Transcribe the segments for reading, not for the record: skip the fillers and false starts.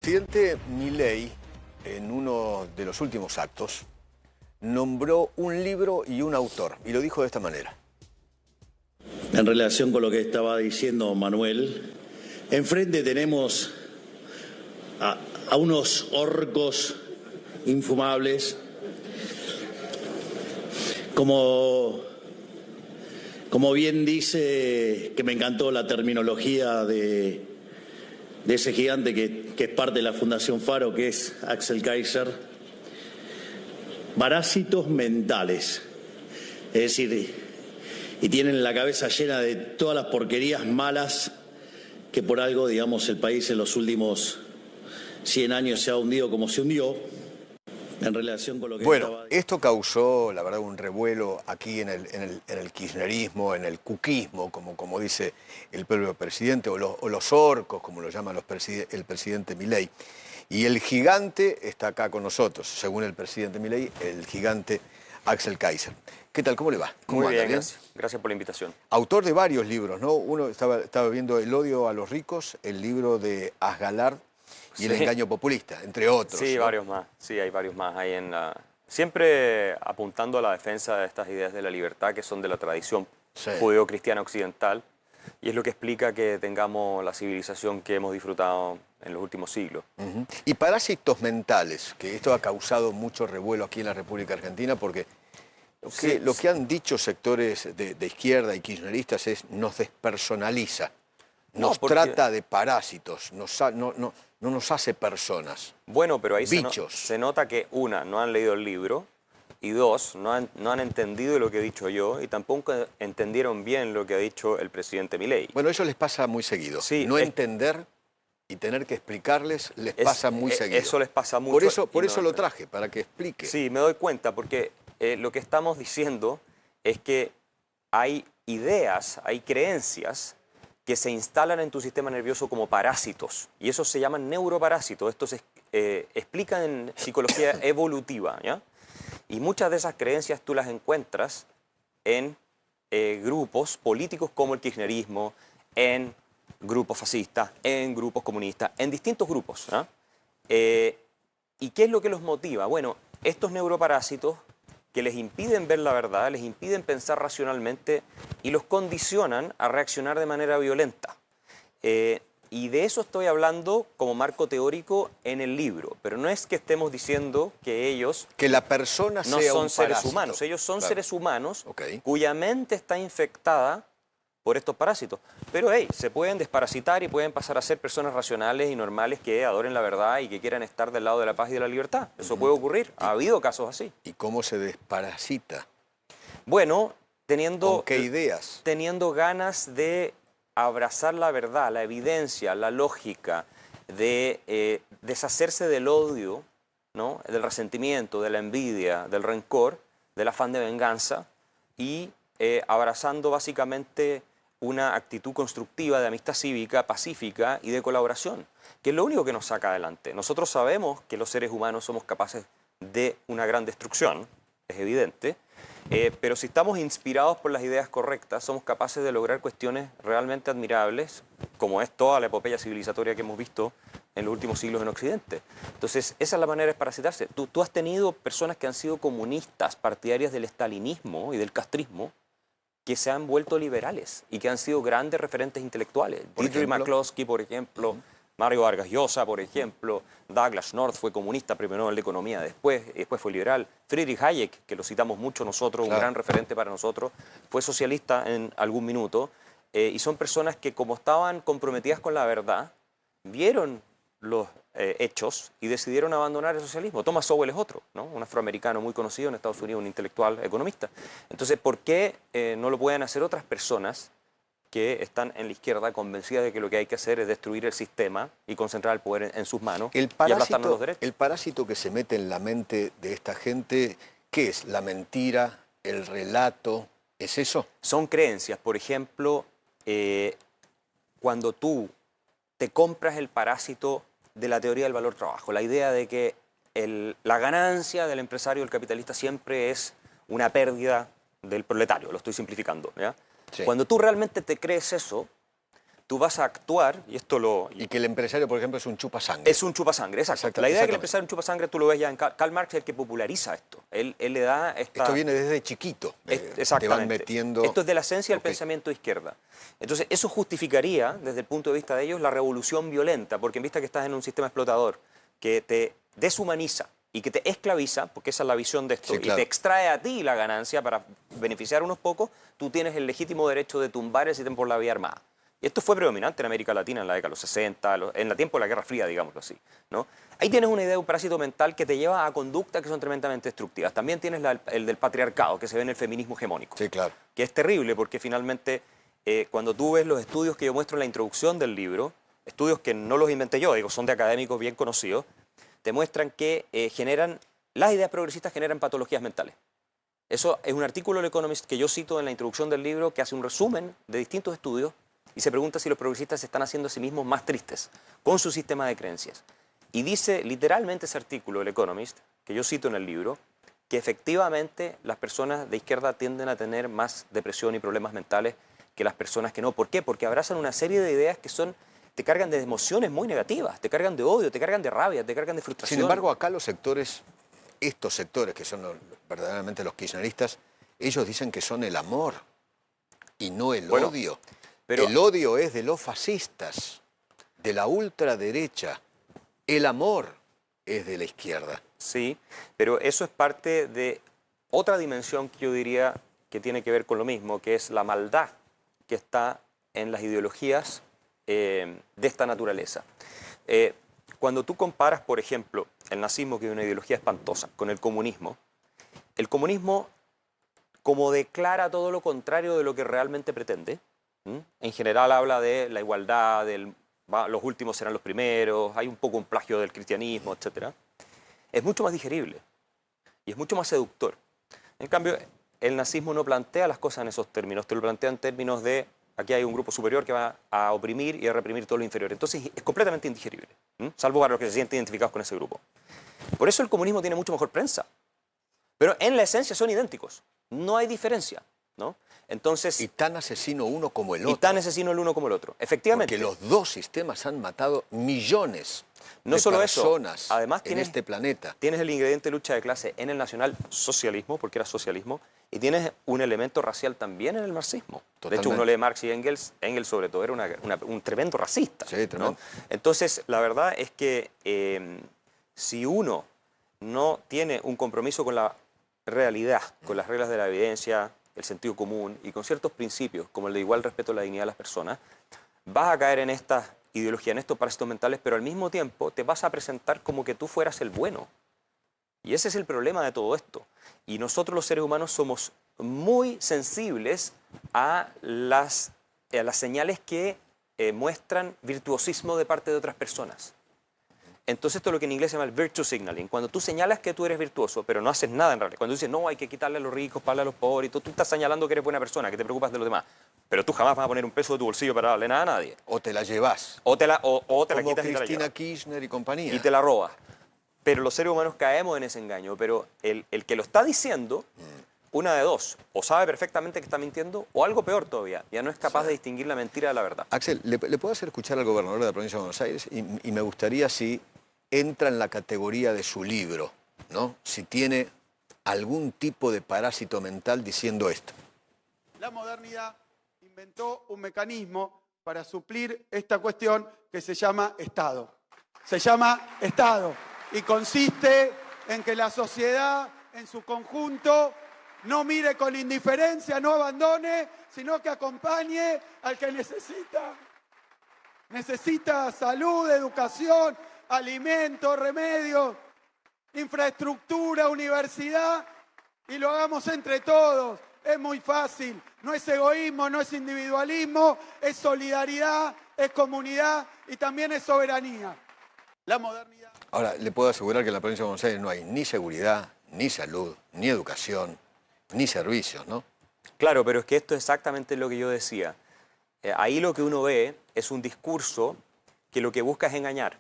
El presidente Milei, en uno de los últimos actos, nombró un libro y un autor, y lo dijo de esta manera. En relación con lo que estaba diciendo Manuel, enfrente tenemos a unos orcos infumables, como bien dice, que me encantó la terminología de ese gigante que es parte de la Fundación Faro, que es Axel Kaiser, parásitos mentales, es decir, y tienen la cabeza llena de todas las porquerías malas que por algo, digamos, el país en los últimos 100 años se ha hundido como se hundió. En relación con lo que Bueno, esto causó, la verdad, un revuelo aquí en el kirchnerismo, en el cuquismo, como dice el propio presidente, o los orcos, como lo llama el presidente Milei. Y el gigante está acá con nosotros, según el presidente Milei, el gigante Axel Kaiser. ¿Qué tal? ¿Cómo le va? ¿Cómo Muy anda? bien, gracias. Gracias por la invitación. Autor de varios libros, ¿no? Uno estaba viendo El odio a los ricos, el libro de Asgalard y El engaño populista, entre otros. Sí, ¿no? varios más. Sí, hay varios más. Siempre apuntando a la defensa de estas ideas de la libertad que son de la tradición judeo-cristiana occidental, y es lo que explica que tengamos la civilización que hemos disfrutado en los últimos siglos. Y parásitos mentales, que esto ha causado mucho revuelo aquí en la República Argentina, porque lo que han dicho sectores de izquierda y kirchneristas es nos despersonaliza, nos trata de parásitos, no nos hace personas. Bueno, pero ahí bichos. Se nota que, una, no han leído el libro, y dos, no han entendido lo que he dicho yo, y tampoco entendieron bien lo que ha dicho el presidente Milei. Bueno, eso les pasa muy seguido. Sí, no entender y tener que explicarles les pasa muy seguido. Eso les pasa mucho. Por eso lo traje, para que explique. Sí, me doy cuenta, porque lo que estamos diciendo es que hay ideas, hay creencias que se instalan en tu sistema nervioso como parásitos, y esos se llaman neuroparásitos. Esto se explica en psicología evolutiva, ¿ya? Y muchas de esas creencias tú las encuentras en grupos políticos como el kirchnerismo, en grupos fascistas, en grupos comunistas, en distintos grupos, ¿ya? ¿Y qué es lo que los motiva? Bueno, estos neuroparásitos que les impiden ver la verdad, les impiden pensar racionalmente y los condicionan a reaccionar de manera violenta. Y de eso estoy hablando como marco teórico en el libro, pero no es que estemos diciendo que ellos que la persona no sea son un seres parásito. humanos. Ellos son seres humanos Okay. cuya mente está infectada por estos parásitos. Pero hey, se pueden desparasitar y pueden pasar a ser personas racionales y normales que adoren la verdad y que quieran estar del lado de la paz y de la libertad. Eso puede ocurrir. Ha habido casos así. ¿Y cómo se desparasita? Bueno, ¿Con qué ideas? teniendo ganas de abrazar la verdad, la evidencia, la lógica, de deshacerse del odio, ¿no? Del resentimiento, de la envidia, del rencor, del afán de venganza, y abrazando básicamente una actitud constructiva de amistad cívica, pacífica y de colaboración, que es lo único que nos saca adelante. Nosotros sabemos que los seres humanos somos capaces de una gran destrucción, es evidente, pero si estamos inspirados por las ideas correctas, somos capaces de lograr cuestiones realmente admirables, como es toda la epopeya civilizatoria que hemos visto en los últimos siglos en Occidente. Entonces, esa es la manera de desparasitarse. Tú has tenido personas que han sido comunistas, partidarias del estalinismo y del castrismo, que se han vuelto liberales y que han sido grandes referentes intelectuales. Dmitry McCloskey, por ejemplo, Mario Vargas Llosa, por ejemplo, Douglas North fue comunista, premio Nobel de Economía después fue liberal. Friedrich Hayek, que lo citamos mucho nosotros, un gran referente para nosotros, fue socialista en algún minuto, y son personas que, como estaban comprometidas con la verdad, vieron los hechos y decidieron abandonar el socialismo. Thomas Sowell es otro, ¿no? Un afroamericano muy conocido en Estados Unidos, un intelectual economista. Entonces, ¿por qué no lo pueden hacer otras personas que están en la izquierda convencidas de que lo que hay que hacer es destruir el sistema y concentrar el poder en sus manos y aplastarnos los derechos? El parásito que se mete en la mente de esta gente, ¿qué es? ¿La mentira? ¿El relato? ¿Es eso? Son creencias. Por ejemplo, cuando tú te compras el parásito de la teoría del valor-trabajo, la idea de que la ganancia del empresario, del capitalista, siempre es una pérdida del proletario, lo estoy simplificando, ¿ya? Sí. Cuando tú realmente te crees eso, tú vas a actuar, y esto lo... Y que el empresario, por ejemplo, es un chupasangre. Es un chupasangre, exacto. La idea de que el empresario es un chupasangre, tú lo ves ya en Karl Marx, es el que populariza esto. Él le da esta... Esto viene desde chiquito. Exactamente. Te van metiendo... Esto es de la esencia del pensamiento de izquierda. Entonces, eso justificaría, desde el punto de vista de ellos, la revolución violenta, porque en vista que estás en un sistema explotador que te deshumaniza y que te esclaviza, porque esa es la visión de esto, Sí, claro. y te extrae a ti la ganancia para beneficiar a unos pocos, tú tienes el legítimo derecho de tumbar el sistema por la vía armada. Y esto fue predominante en América Latina en la década de los 60, en el tiempo de la Guerra Fría, digámoslo así, ¿no? Ahí tienes una idea de un parásito mental que te lleva a conductas que son tremendamente destructivas. También tienes el del patriarcado, que se ve en el feminismo hegemónico. Sí, claro. Que es terrible porque finalmente cuando tú ves los estudios que yo muestro en la introducción del libro, estudios que no los inventé yo, digo, son de académicos bien conocidos, te muestran que las ideas progresistas generan patologías mentales. Eso es un artículo del Economist que yo cito en la introducción del libro que hace un resumen de distintos estudios y se pregunta si los progresistas se están haciendo a sí mismos más tristes con su sistema de creencias. Y dice literalmente ese artículo del Economist, que yo cito en el libro, que efectivamente las personas de izquierda tienden a tener más depresión y problemas mentales que las personas que no. ¿Por qué? Porque abrazan una serie de ideas que te cargan de emociones muy negativas, te cargan de odio, te cargan de rabia, te cargan de frustración. Sin embargo, acá los sectores, estos sectores que son verdaderamente los kirchneristas, ellos dicen que son el amor y no el odio. Pero el odio es de los fascistas, de la ultraderecha. El amor es de la izquierda. Sí, pero eso es parte de otra dimensión que yo diría que tiene que ver con lo mismo, que es la maldad que está en las ideologías de esta naturaleza. Cuando tú comparas, por ejemplo, el nazismo, que es una ideología espantosa, con el comunismo como declara todo lo contrario de lo que realmente pretende. En general habla de la igualdad, los últimos serán los primeros, hay un poco un plagio del cristianismo, etc. Es mucho más digerible y es mucho más seductor. En cambio, el nazismo no plantea las cosas en esos términos, te lo plantea en términos de aquí hay un grupo superior que va a oprimir y a reprimir todo lo inferior. Entonces es completamente indigerible, salvo para los que se sienten identificados con ese grupo. Por eso el comunismo tiene mucho mejor prensa. Pero en la esencia son idénticos, no hay diferencia, ¿no? Entonces, y tan asesino uno como el otro. Y tan asesino el uno como el otro, efectivamente. Porque los dos sistemas han matado millones no de solo personas eso, además en este planeta. Tienes el ingrediente de lucha de clase en el nacionalsocialismo, porque era socialismo, y tienes un elemento racial también en el marxismo. Totalmente. De hecho, uno lee Marx y Engels sobre todo era un tremendo racista. Sí, tremendo. ¿No? Entonces, la verdad es que si uno no tiene un compromiso con la realidad, con las reglas de la evidencia, el sentido común y con ciertos principios, como el de igual respeto a la dignidad de las personas, vas a caer en esta ideología, en estos parásitos mentales, pero al mismo tiempo te vas a presentar como que tú fueras el bueno. Y ese es el problema de todo esto. Y nosotros los seres humanos somos muy sensibles a las señales que muestran virtuosismo de parte de otras personas. Entonces esto es lo que en inglés se llama el virtue signaling. Cuando tú señalas que tú eres virtuoso, pero no haces nada en realidad. Cuando dices, no, hay que quitarle a los ricos, pagarle a los pobres, y tú estás señalando que eres buena persona, que te preocupas de los demás. Pero tú jamás vas a poner un peso de tu bolsillo para darle nada a nadie. O te la llevas. O te la quitas como y te la llevas. Cristina Kirchner y compañía. Y te la robas. Pero los seres humanos caemos en ese engaño. Pero el que lo está diciendo, una de dos, o sabe perfectamente que está mintiendo, o algo peor todavía, ya no es capaz de distinguir la mentira de la verdad. Axel, ¿le puedo hacer escuchar al gobernador de la provincia de Buenos Aires? Y me gustaría si entra en la categoría de su libro, ¿no? Si tiene algún tipo de parásito mental diciendo esto. La modernidad inventó un mecanismo para suplir esta cuestión que se llama Estado. Se llama Estado y consiste en que la sociedad en su conjunto no mire con indiferencia, no abandone, sino que acompañe al que necesita. Necesita salud, educación, alimentos, remedios, infraestructura, universidad, y lo hagamos entre todos. Es muy fácil, no es egoísmo, no es individualismo, es solidaridad, es comunidad y también es soberanía. La modernidad. Ahora, le puedo asegurar que en la provincia de Buenos Aires no hay ni seguridad, ni salud, ni educación, ni servicios, ¿no? Claro, pero es que esto es exactamente lo que yo decía. Ahí lo que uno ve es un discurso que lo que busca es engañar.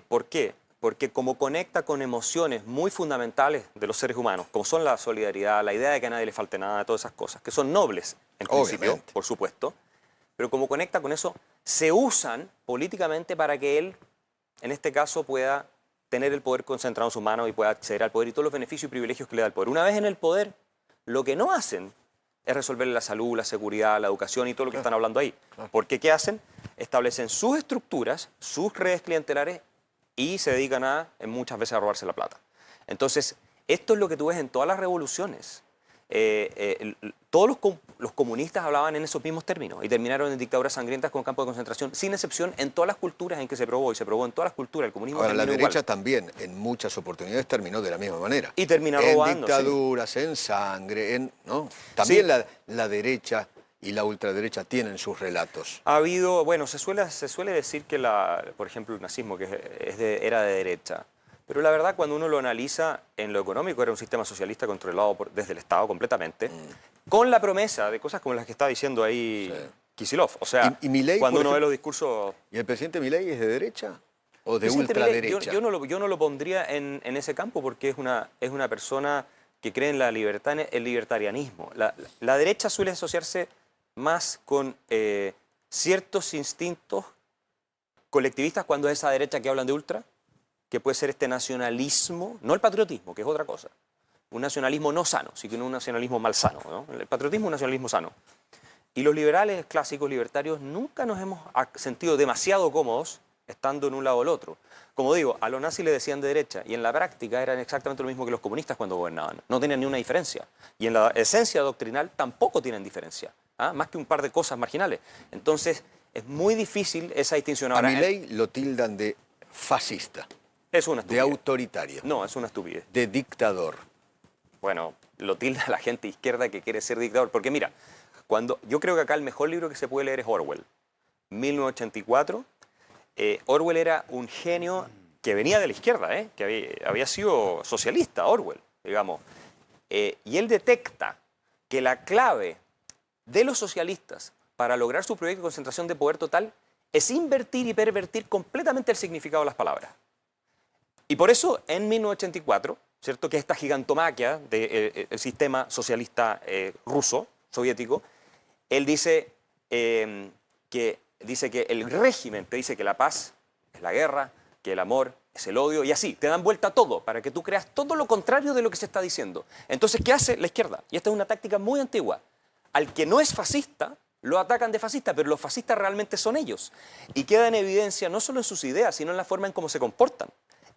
¿Por qué? Porque como conecta con emociones muy fundamentales de los seres humanos, como son la solidaridad, la idea de que a nadie le falte nada, todas esas cosas, que son nobles en principio, por supuesto, pero como conecta con eso, se usan políticamente para que él, en este caso, pueda tener el poder concentrado en sus manos y pueda acceder al poder y todos los beneficios y privilegios que le da el poder. Una vez en el poder, lo que no hacen es resolver la salud, la seguridad, la educación y todo lo que están hablando ahí. Porque ¿qué hacen? Establecen sus estructuras, sus redes clientelares y se dedican muchas veces a robarse la plata. Entonces, esto es lo que tú ves en todas las revoluciones. Todos los comunistas hablaban en esos mismos términos y terminaron en dictaduras sangrientas con campos de concentración, sin excepción en todas las culturas en que se probó, y se probó en todas las culturas. El comunismo Ahora, la terminó derecha igual. también, en muchas oportunidades, terminó de la misma manera. Y termina en robando. dictaduras, en sangre, ¿no? También la derecha y la ultraderecha tienen sus relatos. Ha habido, bueno, se suele decir que, por ejemplo, el nazismo era de derecha. Pero la verdad, cuando uno lo analiza en lo económico, era un sistema socialista controlado desde el Estado completamente, con la promesa de cosas como las que está diciendo ahí Kicillof. O sea, ¿Y Milei, cuando por uno ve ejemplo, los discursos... ¿Y el presidente Milei es de derecha o de Presidente Milei, ultraderecha? yo no lo pondría en ese campo porque es una persona que cree en la libertad, en el libertarianismo. La derecha suele asociarse más con ciertos instintos colectivistas cuando es esa derecha que hablan de ultra, que puede ser este nacionalismo, no el patriotismo, que es otra cosa. Un nacionalismo no sano, sino un nacionalismo malsano, ¿no? El patriotismo es un nacionalismo sano. Y los liberales clásicos libertarios nunca nos hemos sentido demasiado cómodos estando en un lado o el otro. Como digo, a los nazis le decían de derecha y en la práctica eran exactamente lo mismo que los comunistas cuando gobernaban. No tenían ni una diferencia. Y en la esencia doctrinal tampoco tienen diferencia, más que un par de cosas marginales. Entonces, es muy difícil esa distinción. Ahora, a Milei lo tildan de fascista. Es una estupidez. De autoritario. No, es una estupidez. De dictador. Bueno, lo tilda la gente izquierda que quiere ser dictador. Porque mira, yo creo que acá el mejor libro que se puede leer es Orwell. 1984. Orwell era un genio que venía de la izquierda, que había sido socialista, Orwell, digamos. Y él detecta que la clave de los socialistas para lograr su proyecto de concentración de poder total es invertir y pervertir completamente el significado de las palabras. Y por eso, en 1984, ¿cierto?, que esta gigantomaquia del sistema socialista ruso, soviético, él dice que el régimen te dice que la paz es la guerra, que el amor es el odio, y así, te dan vuelta a todo para que tú creas todo lo contrario de lo que se está diciendo. Entonces, ¿qué hace la izquierda? Y esta es una táctica muy antigua. Al que no es fascista, lo atacan de fascista, pero los fascistas realmente son ellos. Y queda en evidencia no solo en sus ideas, sino en la forma en cómo se comportan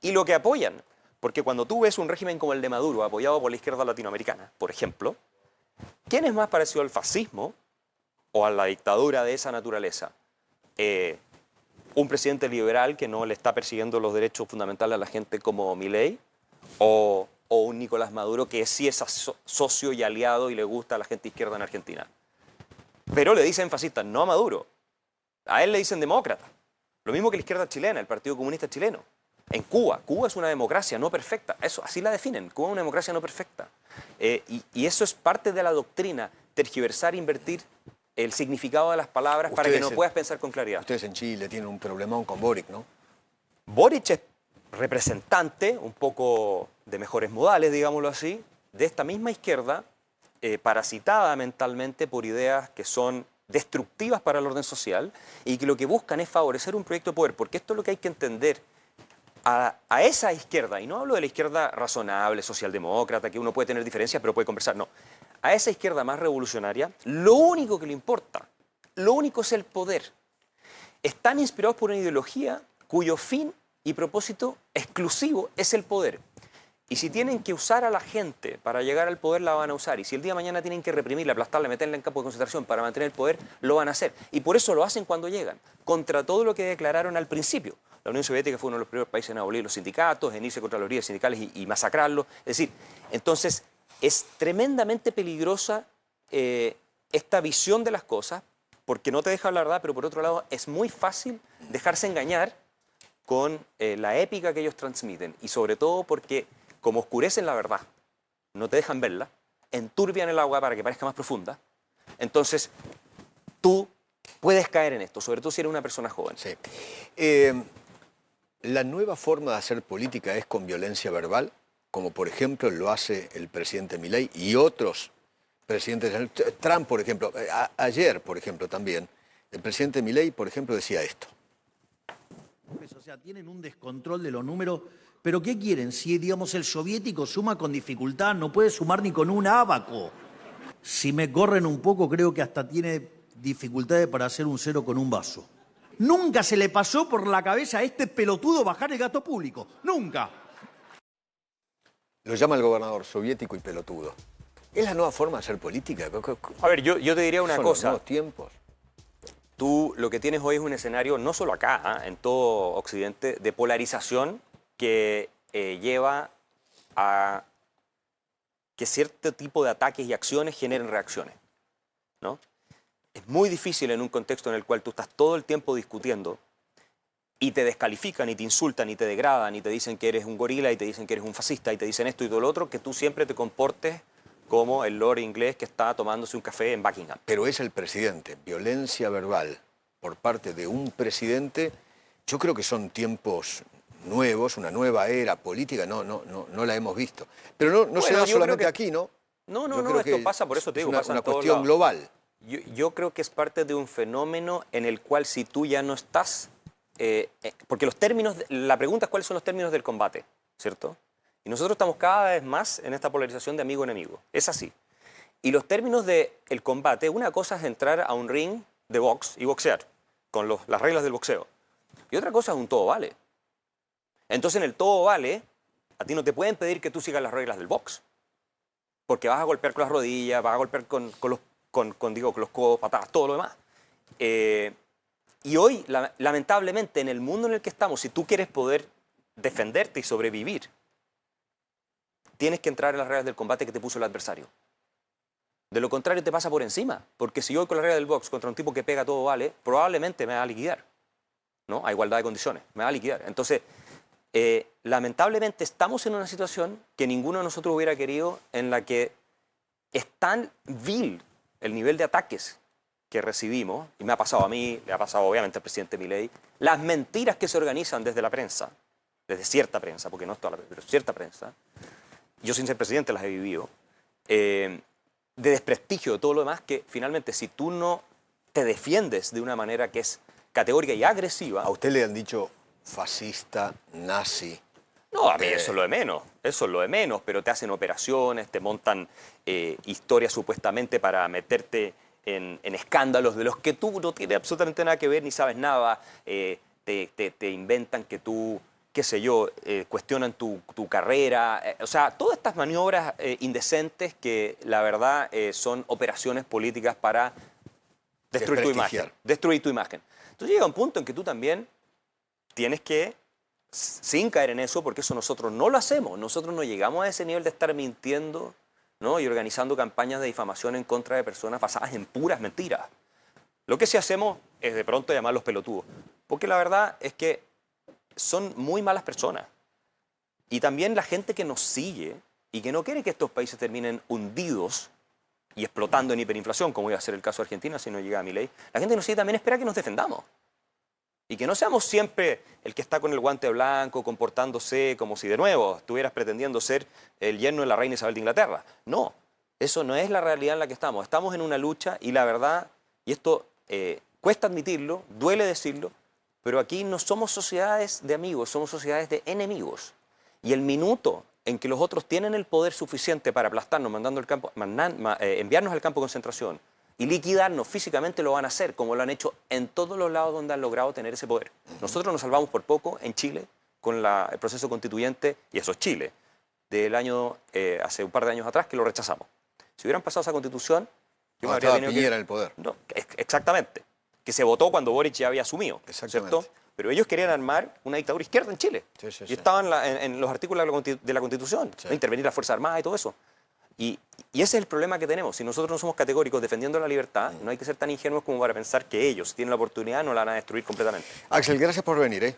y lo que apoyan. Porque cuando tú ves un régimen como el de Maduro, apoyado por la izquierda latinoamericana, por ejemplo, ¿quién es más parecido al fascismo o a la dictadura de esa naturaleza? ¿Un presidente liberal que no le está persiguiendo los derechos fundamentales a la gente como Milei? ¿O un Nicolás Maduro que sí es socio y aliado y le gusta a la gente izquierda en Argentina? Pero le dicen fascista, no a Maduro. A él le dicen demócrata. Lo mismo que la izquierda chilena, el Partido Comunista Chileno. En Cuba es una democracia no perfecta. Eso, así la definen. Cuba es una democracia no perfecta. Y eso es parte de la doctrina, tergiversar, invertir el significado de las palabras para que no puedas pensar con claridad. Ustedes en Chile tienen un problemón con Boric, ¿no? Boric es representante, un poco de mejores modales, digámoslo así, de esta misma izquierda, parasitada mentalmente por ideas que son destructivas para el orden social y que lo que buscan es favorecer un proyecto de poder, porque esto es lo que hay que entender. A esa izquierda, y no hablo de la izquierda razonable, socialdemócrata, que uno puede tener diferencias pero puede conversar, no. A esa izquierda más revolucionaria, lo único que le importa, lo único es el poder. Están inspirados por una ideología cuyo fin y propósito exclusivo es el poder. Y si tienen que usar a la gente para llegar al poder, la van a usar. Y si el día de mañana tienen que reprimirla, aplastarla, meterla en campo de concentración para mantener el poder, lo van a hacer. Y por eso lo hacen cuando llegan, contra todo lo que declararon al principio. La Unión Soviética fue uno de los primeros países en abolir los sindicatos, en irse contra los líderes sindicales y masacrarlos. Es decir, entonces es tremendamente peligrosa esta visión de las cosas, porque no te deja hablar la verdad, pero por otro lado es muy fácil dejarse engañar con la épica que ellos transmiten. Y sobre todo porque, como oscurecen la verdad, no te dejan verla, enturbian el agua para que parezca más profunda, entonces tú puedes caer en esto, sobre todo si eres una persona joven. Sí. La nueva forma de hacer política es con violencia verbal, como por ejemplo lo hace el presidente Milei y otros presidentes. Trump, por ejemplo, ayer, por ejemplo, también, El presidente Milei, por ejemplo, decía esto. O sea, tienen un descontrol de los números, pero ¿qué quieren? Si, digamos, el soviético suma con dificultad, no puede sumar ni con un ábaco. Si me corren un poco, creo que hasta tiene dificultades para hacer un cero con un vaso. Nunca se le pasó por la cabeza a este pelotudo bajar el gasto público. Nunca. Lo llama el gobernador soviético y pelotudo. ¿Es la nueva forma de hacer política? A ver, yo te diría una ¿Son los cosa. nuevos tiempos? Tú lo que tienes hoy es un escenario, no solo acá, en todo Occidente, de polarización que lleva a que cierto tipo de ataques y acciones generen reacciones, ¿no? Es muy difícil en un contexto en el cual tú estás todo el tiempo discutiendo y te descalifican y te insultan y te degradan y te dicen que eres un gorila y te dicen que eres un fascista y te dicen esto y todo lo otro, que tú siempre te comportes como el lord inglés que está tomándose un café en Buckingham. Pero es el presidente. Violencia verbal por parte de un presidente, yo creo que son tiempos nuevos, una nueva era política, no la hemos visto. Pero no se da solamente aquí, ¿no? No, Yo creo esto que pasa, por eso te digo, es pasa en una todos cuestión lados. global. Yo creo que es parte de un fenómeno en el cual si tú ya no estás... porque los términos, la pregunta es cuáles son los términos del combate, ¿cierto? Y nosotros estamos cada vez más en esta polarización de amigo-enemigo. Es así. Y los términos del combate, una cosa es entrar a un ring de box y boxear, con las reglas del boxeo. Y otra cosa es un todo vale. Entonces en el todo vale, a ti no te pueden pedir que tú sigas las reglas del box. Porque vas a golpear con las rodillas, vas a golpear con los codos, patadas, todo lo demás. Y hoy, lamentablemente, en el mundo en el que estamos, si tú quieres poder defenderte y sobrevivir, tienes que entrar en las reglas del combate que te puso el adversario. De lo contrario, te pasa por encima. Porque si yo voy con la regla del box contra un tipo que pega todo vale, probablemente me va a liquidar, ¿no? A igualdad de condiciones, me va a liquidar. Entonces, lamentablemente estamos en una situación que ninguno de nosotros hubiera querido, en la que es tan vil el nivel de ataques que recibimos, y me ha pasado a mí, le ha pasado obviamente al presidente Milei, las mentiras que se organizan desde la prensa, desde cierta prensa, porque no es toda la prensa, pero cierta prensa, yo sin ser presidente las he vivido, de desprestigio de todo lo demás, que finalmente si tú no te defiendes de una manera que es categórica y agresiva... ¿A usted le han dicho fascista, nazi? No, a mí eso es lo de menos, eso es lo de menos, pero te hacen operaciones, te montan historias supuestamente para meterte en escándalos de los que tú no tienes absolutamente nada que ver ni sabes nada, te inventan que tú, qué sé yo, cuestionan tu carrera, o sea, todas estas maniobras indecentes que la verdad son operaciones políticas para destruir tu imagen. Destruir tu imagen. Entonces llega un punto en que tú también tienes que, sin caer en eso, porque eso nosotros no lo hacemos, nosotros no llegamos a ese nivel de estar mintiendo, ¿no? Y organizando campañas de difamación en contra de personas basadas en puras mentiras. Lo que sí hacemos es de pronto llamarlos pelotudos, porque la verdad es que son muy malas personas. Y también la gente que nos sigue y que no quiere que estos países terminen hundidos y explotando en hiperinflación, como iba a ser el caso de Argentina si no llega a Milei, la gente que nos sigue también espera que nos defendamos. Y que no seamos siempre el que está con el guante blanco, comportándose como si de nuevo estuvieras pretendiendo ser el yerno de la reina Isabel de Inglaterra. No, eso no es la realidad en la que estamos. Estamos en una lucha y la verdad, y esto cuesta admitirlo, duele decirlo, pero aquí no somos sociedades de amigos, somos sociedades de enemigos. Y el minuto en que los otros tienen el poder suficiente para aplastarnos, enviarnos al campo de concentración, y liquidarnos físicamente, lo van a hacer, como lo han hecho en todos los lados donde han logrado tener ese poder. Nosotros nos salvamos por poco en Chile con el proceso constituyente, y eso es Chile, del año, hace un par de años atrás, que lo rechazamos. Si hubieran pasado esa constitución... No, estaba Piñera en el poder. No, exactamente. Que se votó cuando Boric ya había asumido, ¿cierto? Pero ellos querían armar una dictadura izquierda en Chile. Sí. Y estaban en los artículos de la Constitución, ¿no? Intervenir las Fuerzas Armadas y todo eso. Y ese es el problema que tenemos. Si nosotros no somos categóricos defendiendo la libertad, no hay que ser tan ingenuos como para pensar que ellos, si tienen la oportunidad, no la van a destruir completamente. Axel, gracias por venir,